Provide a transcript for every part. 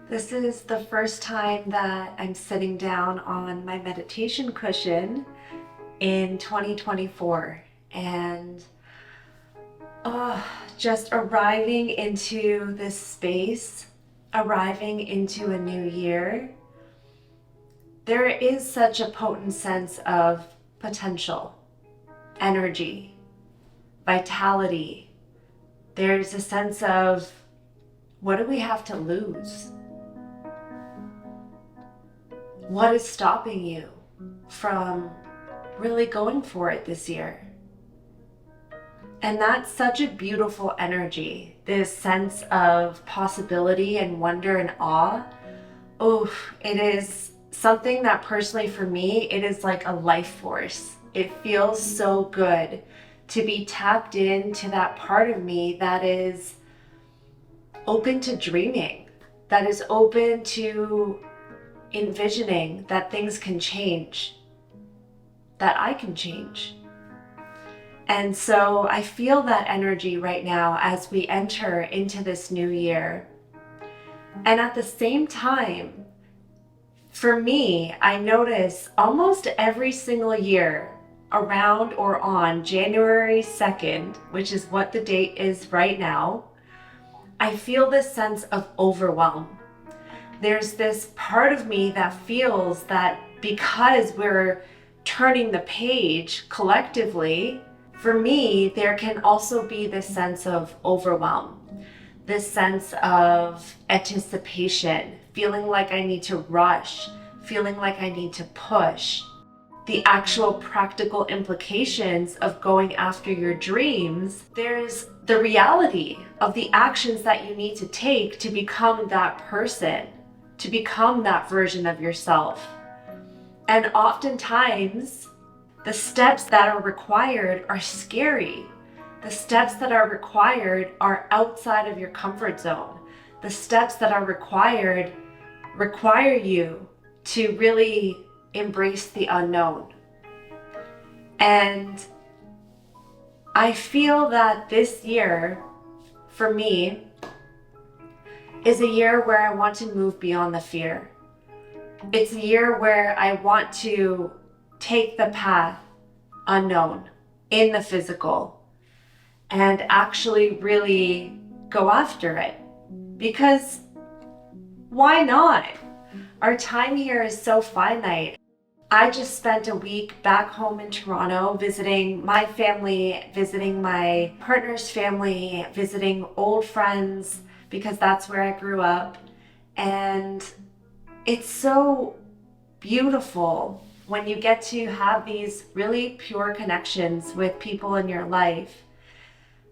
This is the first time that I'm sitting down on my meditation cushion in 2024 and just arriving into this space, arriving into a new year. There is such a potent sense of potential, energy, vitality. There's a sense of, what do we have to lose? What is stopping you from really going for it this year? And that's such a beautiful energy, this sense of possibility and wonder and awe. Oh, it is something that personally for me, it is like a life force. It feels so good to be tapped into that part of me that is open to dreaming, that is open to envisioning that things can change, that I can change. And so I feel that energy right now as we enter into this new year. And at the same time, for me, I notice almost every single year around or on January 2nd, which is what the date is right now, I feel this sense of overwhelm. There's this part of me that feels that because we're turning the page collectively, for me, there can also be this sense of overwhelm, this sense of anticipation, feeling like I need to rush, feeling like I need to push. The actual practical implications of going after your dreams, there's the reality of the actions that you need to take to become that person, to become that version of yourself. And oftentimes, the steps that are required are scary. The steps that are required are outside of your comfort zone. The steps that are required require you to really embrace the unknown. And I feel that this year, for me, is a year where I want to move beyond the fear. It's a year where I want to take the path unknown in the physical and actually really go after it. Because why not? Our time here is so finite. I just spent a week back home in Toronto visiting my family, visiting my partner's family, visiting old friends, because that's where I grew up. And it's so beautiful when you get to have these really pure connections with people in your life.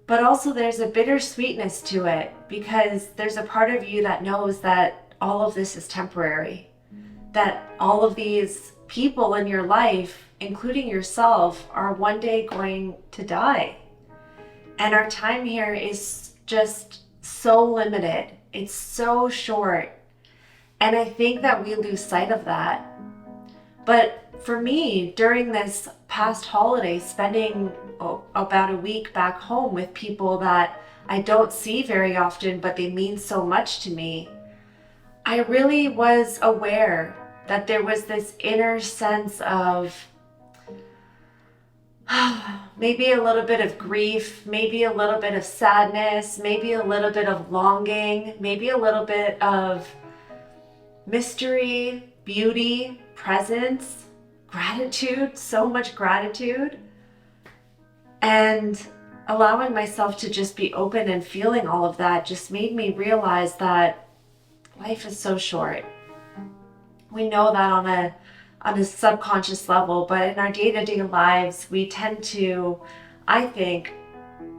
But also there's a bittersweetness to it, because there's a part of you that knows that all of this is temporary, that all of these people in your life, including yourself, are one day going to die. And our time here is just so limited. It's so short. And I think that we lose sight of that. But for me, during this past holiday, spending about a week back home with people that I don't see very often, but they mean so much to me, I really was aware that there was this inner sense of maybe a little bit of grief, maybe a little bit of sadness, maybe a little bit of longing, maybe a little bit of mystery, beauty, presence, gratitude, so much gratitude. And allowing myself to just be open and feeling all of that just made me realize that life is so short. We know that on a subconscious level, but in our day-to-day lives, we tend to, I think,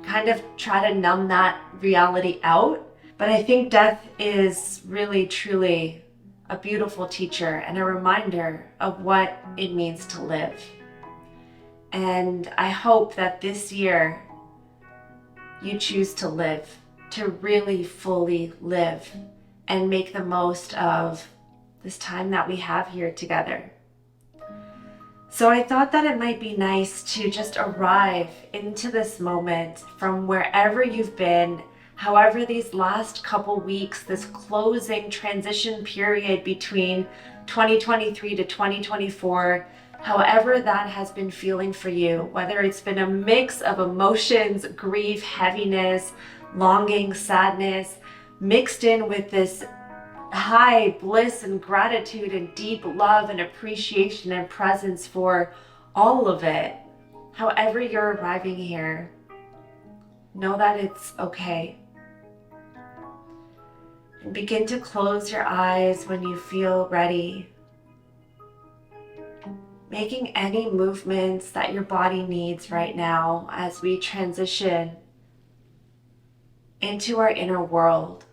kind of try to numb that reality out. But I think death is really, truly a beautiful teacher and a reminder of what it means to live. And I hope that this year you choose to live, to really fully live and make the most of this time that we have here together. So I thought that it might be nice to just arrive into this moment from wherever you've been, However, these last couple weeks, this closing transition period between 2023 to 2024, however that has been feeling for you, whether it's been a mix of emotions, grief, heaviness, longing, sadness, mixed in with this high bliss and gratitude and deep love and appreciation and presence for all of it. However you're arriving here, know that it's okay. And begin to close your eyes when you feel ready, making any movements that your body needs right now as we transition into our inner world.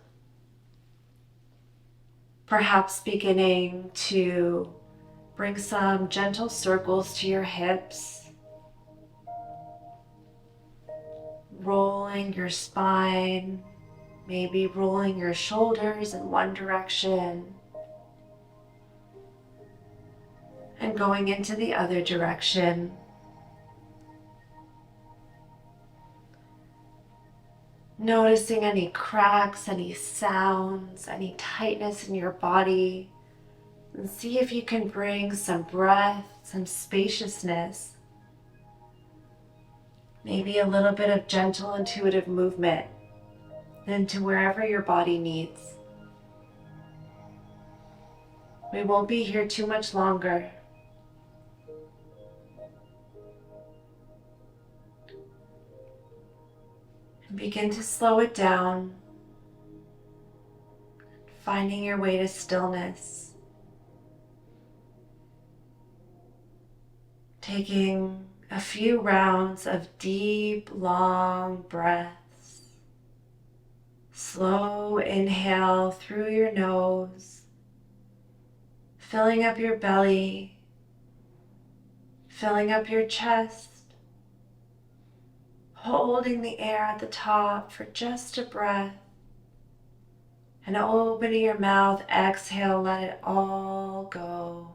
Perhaps beginning to bring some gentle circles to your hips, rolling your spine, maybe rolling your shoulders in one direction and going into the other direction. Noticing any cracks, any sounds, any tightness in your body, and see if you can bring some breath, some spaciousness, maybe a little bit of gentle intuitive movement into wherever your body needs. We won't be here too much longer. And begin to slow it down, finding your way to stillness. Taking a few rounds of deep, long breaths. Slow inhale through your nose, filling up your belly, filling up your chest, holding the air at the top for just a breath, and opening your mouth, exhale, let it all go.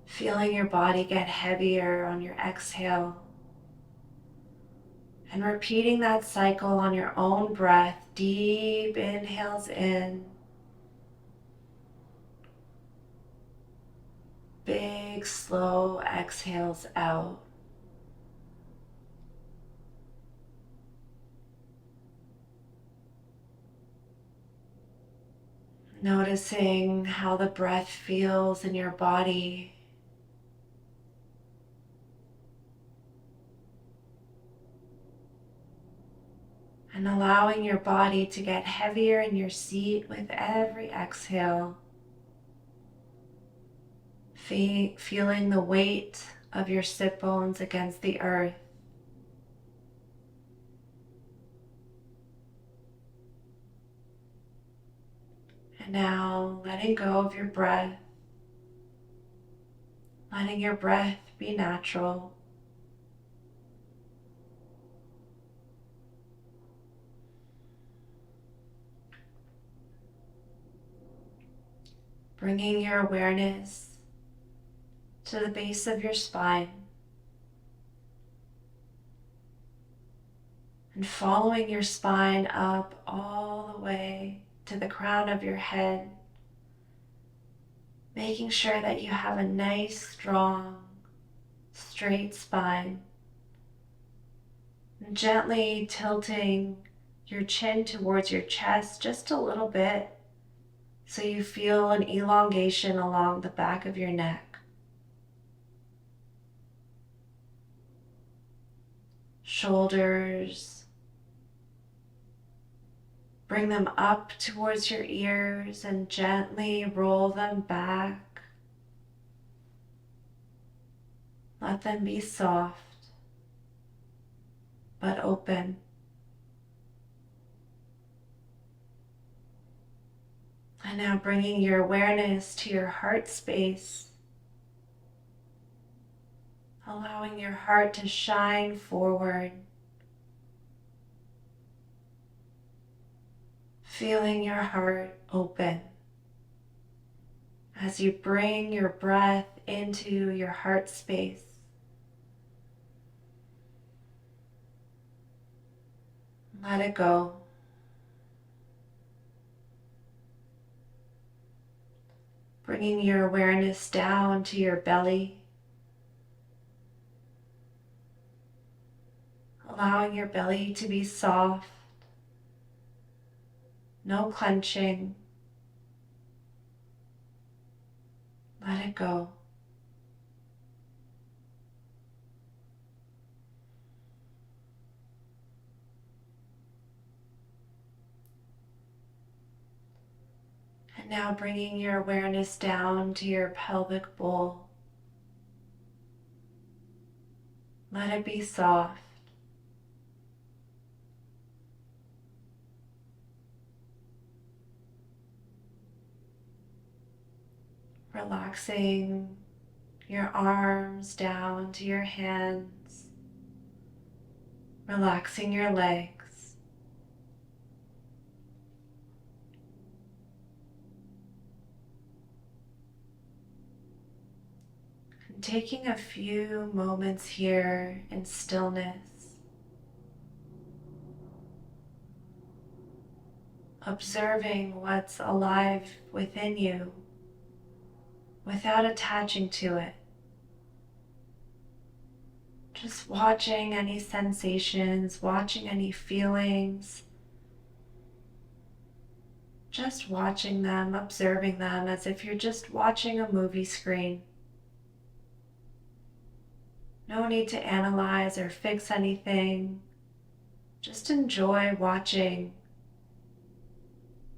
Feeling your body get heavier on your exhale, and repeating that cycle on your own breath. Deep inhales in, big slow exhales out. Noticing how the breath feels in your body. And allowing your body to get heavier in your seat with every exhale. Feeling the weight of your sit bones against the earth. And now letting go of your breath. Letting your breath be natural. Bringing your awareness to the base of your spine. And following your spine up all the way to the crown of your head. Making sure that you have a nice, strong, straight spine. And gently tilting your chin towards your chest just a little bit, so you feel an elongation along the back of your neck. Shoulders, bring them up towards your ears and gently roll them back. Let them be soft but open. And now bringing your awareness to your heart space, allowing your heart to shine forward, feeling your heart open as you bring your breath into your heart space. Let it go. Bringing your awareness down to your belly. Allowing your belly to be soft. No clenching. Let it go. And now bringing your awareness down to your pelvic bowl. Let it be soft. Relaxing your arms down to your hands. Relaxing your legs. And taking a few moments here in stillness. Observing what's alive within you without attaching to it. Just watching any sensations, watching any feelings. Just watching them, observing them as if you're just watching a movie screen. No need to analyze or fix anything. Just enjoy watching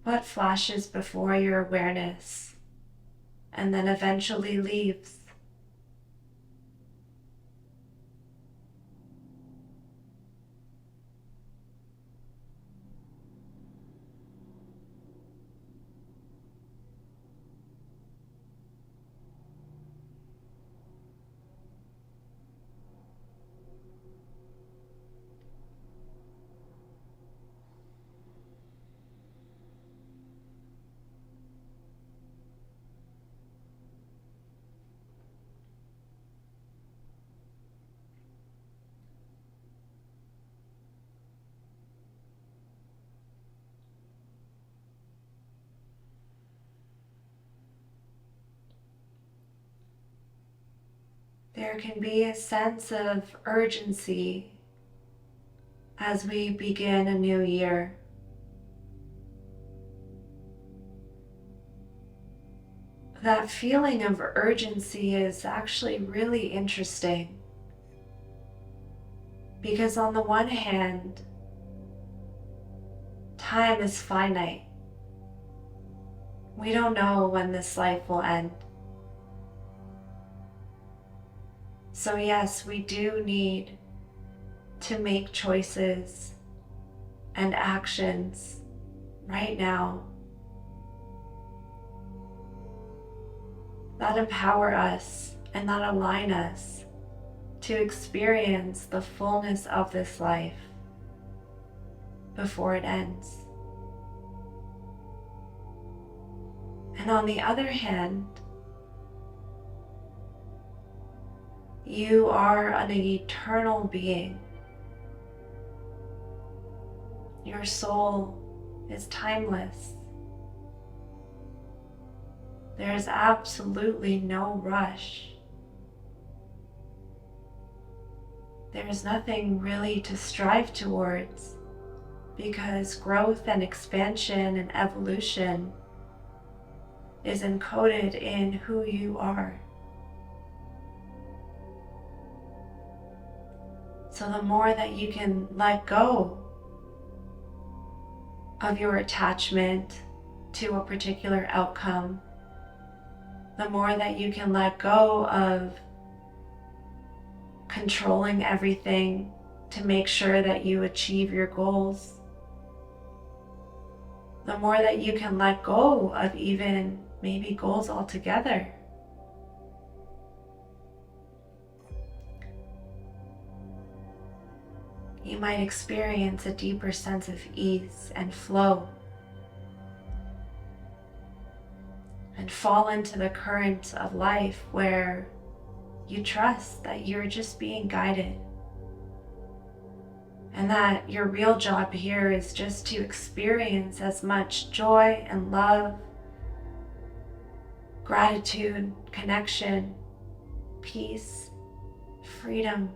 what flashes before your awareness and then eventually leaves. There can be a sense of urgency as we begin a new year. That feeling of urgency is actually really interesting because on the one hand, time is finite. We don't know when this life will end. So yes, we do need to make choices and actions right now that empower us and that align us to experience the fullness of this life before it ends. And on the other hand, you are an eternal being. Your soul is timeless. There is absolutely no rush. There is nothing really to strive towards because growth and expansion and evolution is encoded in who you are. So the more that you can let go of your attachment to a particular outcome, the more that you can let go of controlling everything to make sure that you achieve your goals, the more that you can let go of even maybe goals altogether. You might experience a deeper sense of ease and flow and fall into the current of life where you trust that you're just being guided And that your real job here is just to experience as much joy and love, gratitude, connection, peace, freedom.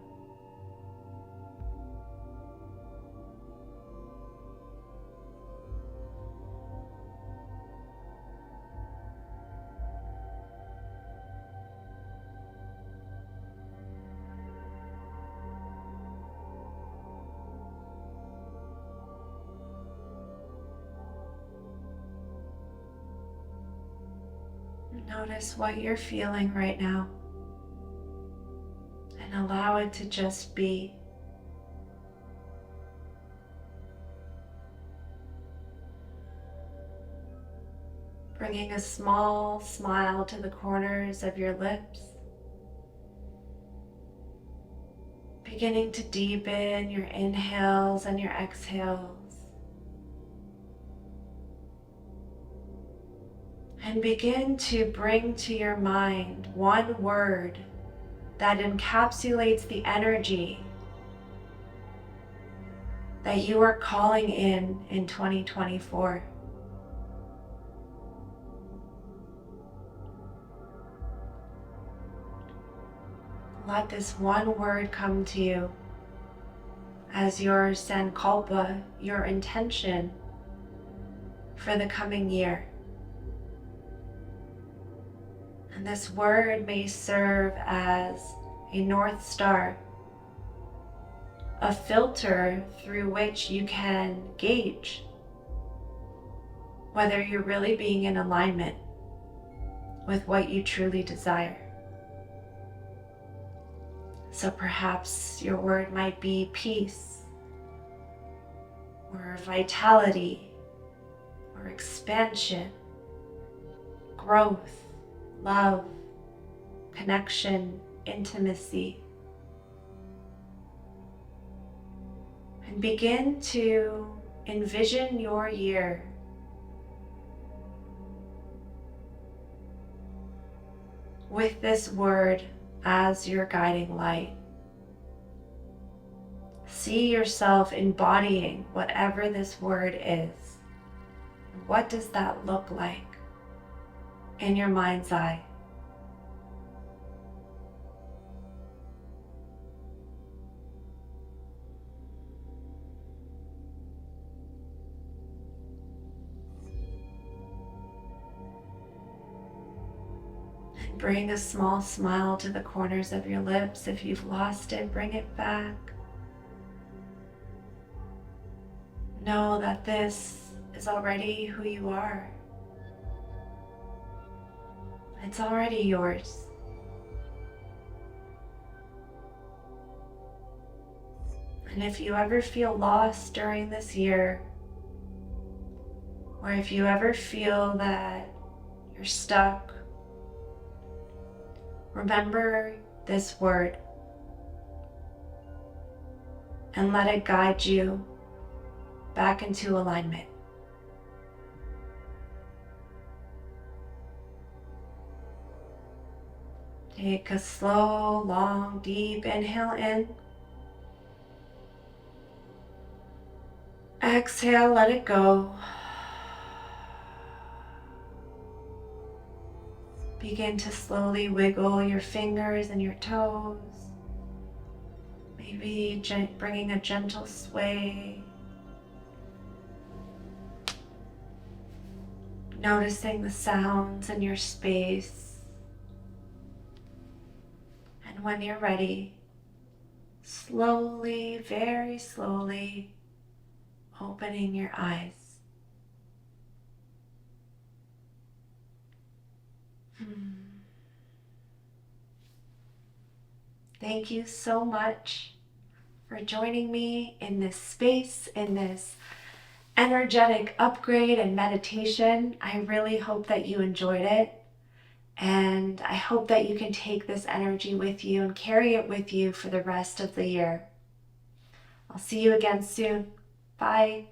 Notice what you're feeling right now and allow it to just be. Bringing a small smile to the corners of your lips. Beginning to deepen your inhales and your exhales. And begin to bring to your mind one word that encapsulates the energy that you are calling in 2024. Let this one word come to you as your sankalpa, your intention for the coming year. And this word may serve as a North Star, a filter through which you can gauge whether you're really being in alignment with what you truly desire. So perhaps your word might be peace, or vitality, or expansion, growth, love, connection, intimacy. And begin to envision your year with this word as your guiding light. See yourself embodying whatever this word is. What does that look like in your mind's eye? And bring a small smile to the corners of your lips. If you've lost it, bring it back. Know that this is already who you are. It's already yours. And if you ever feel lost during this year, or if you ever feel that you're stuck, remember this word and let it guide you back into alignment. Take a slow, long, deep inhale in. Exhale, let it go. Begin to slowly wiggle your fingers and your toes. Maybe bringing a gentle sway. Noticing the sounds in your space. And when you're ready, slowly, very slowly, opening your eyes. Thank you so much for joining me in this space, in this energetic upgrade and meditation. I really hope that you enjoyed it. And I hope that you can take this energy with you and carry it with you for the rest of the year. I'll see you again soon. Bye.